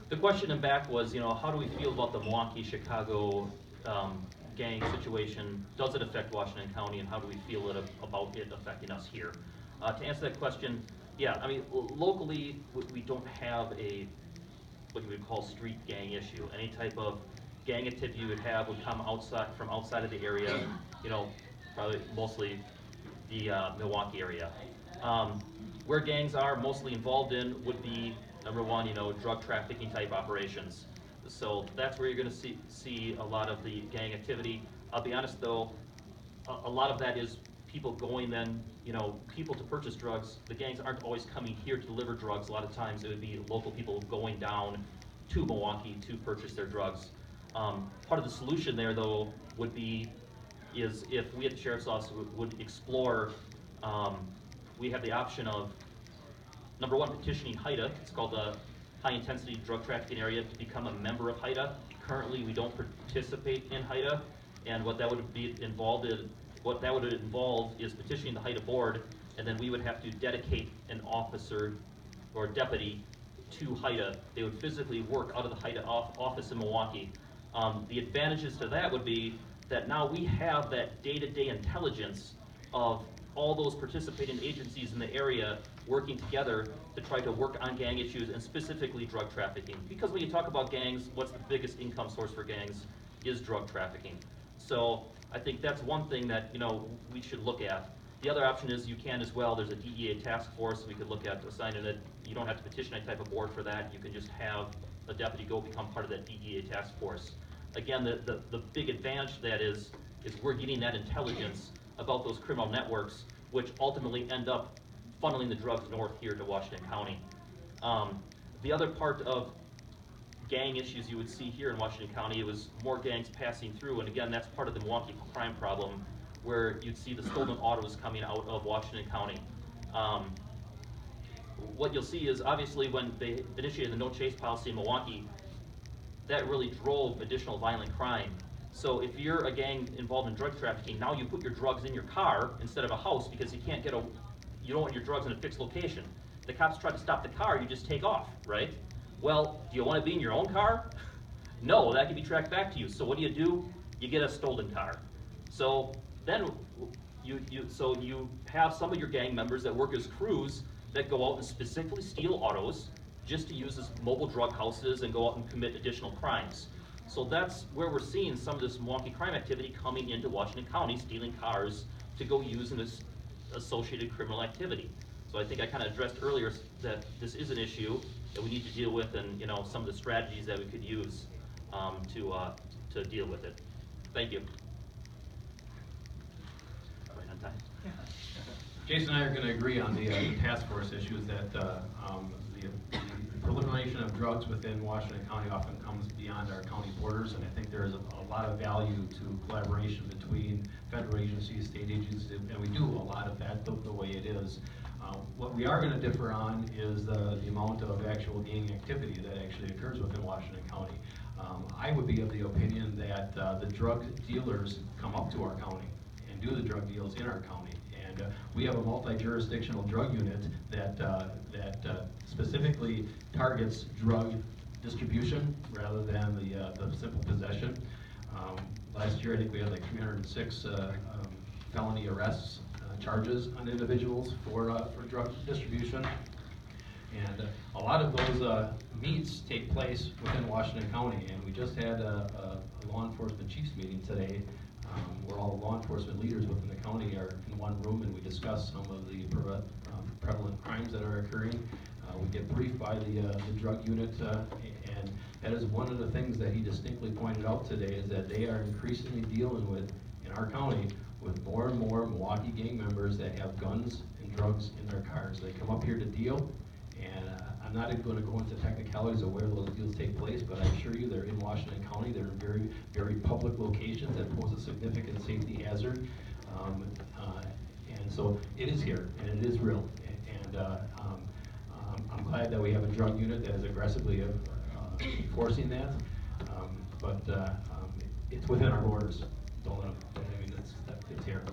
The question in back was, how do we feel about the Milwaukee, Chicago gang situation? Does it affect Washington County, and how do we feel about it affecting us here? To answer that question, yeah, I mean, locally, we don't have what you would call street gang issue. Any type of gang activity you would have would come from outside of the area, probably mostly the Milwaukee area. Where gangs are mostly involved in would be, number one, drug trafficking type operations. So that's where you're going to see a lot of the gang activity. I'll be honest though, a lot of that is people going then, people to purchase drugs. The gangs aren't always coming here to deliver drugs. A lot of times it would be local people going down to Milwaukee to purchase their drugs. Part of the solution there though is if we at the Sheriff's Office would explore, we have the option of, number one, petitioning HIDA. It's called the High Intensity Drug Trafficking Area, to become a member of HIDA. Currently, we don't participate in HIDA, and what that would involve is petitioning the HIDA board, and then we would have to dedicate an officer or deputy to HIDA. They would physically work out of the HIDA office in Milwaukee. The advantages to that would be that now we have that day-to-day intelligence of all those participating agencies in the area working together to try to work on gang issues, and specifically drug trafficking. Because when you talk about gangs, what's the biggest income source for gangs is drug trafficking. So I think that's one thing that we should look at. The other option is you can as well. There's a DEA task force we could look at assigning it. You don't have to petition any type of board for that. You can just have a deputy go become part of that DEA task force. Again, the big advantage to that is we're getting that intelligence about those criminal networks, which ultimately end up funneling the drugs north here to Washington County. The other part of gang issues you would see here in Washington County, it was more gangs passing through, and again, that's part of the Milwaukee crime problem, where you'd see the stolen autos coming out of Washington County. What you'll see is, obviously, when they initiated the no chase policy in Milwaukee, that really drove additional violent crime. So if you're a gang involved in drug trafficking, now you put your drugs in your car instead of a house, because you don't want your drugs in a fixed location. The cops try to stop the car, you just take off, right? Well, do you want to be in your own car? No, that can be tracked back to you. So what do? You get a stolen car. So then you have some of your gang members that work as crews that go out and specifically steal autos just to use as mobile drug houses and go out and commit additional crimes. So that's where we're seeing some of this Milwaukee crime activity coming into Washington County, stealing cars to go use in this associated criminal activity. So I think I kind of addressed earlier that this is an issue that we need to deal with, and some of the strategies that we could use to deal with it. Thank you. Right on time. Yeah. Jason and I are going to agree on the task force issues, that the proliferation of drugs within Washington County often comes beyond our county borders, and I think there is a lot of value to collaboration between federal agencies, state agencies, and we do a lot of that the way it is. What we are going to differ on is the amount of actual gang activity that actually occurs within Washington County. I would be of the opinion that the drug dealers come up to our county and do the drug deals in our county. And we have a multi-jurisdictional drug unit that specifically targets drug distribution rather than the simple possession. Last year, I think we had like 306 felony arrests, charges on individuals for drug distribution. And a lot of those meets take place within Washington County, and we just had a law enforcement chiefs meeting today, where all the law enforcement leaders within the county are in one room, and we discuss some of the prevalent crimes that are occurring. We get briefed by the drug unit, and that is one of the things that he distinctly pointed out today, is that they are increasingly dealing with, in our county, with more and more Milwaukee gang members that have guns and drugs in their cars. They come up here to deal, and I'm not even going to go into technicalities of where those deals take place, but I assure you they're in Washington County. They're in very, very public locations that pose a significant safety hazard. And so it is here, and it is real. And I'm glad that we have a drug unit that is aggressively enforcing that, but it's within our borders. Don't let them, it's here.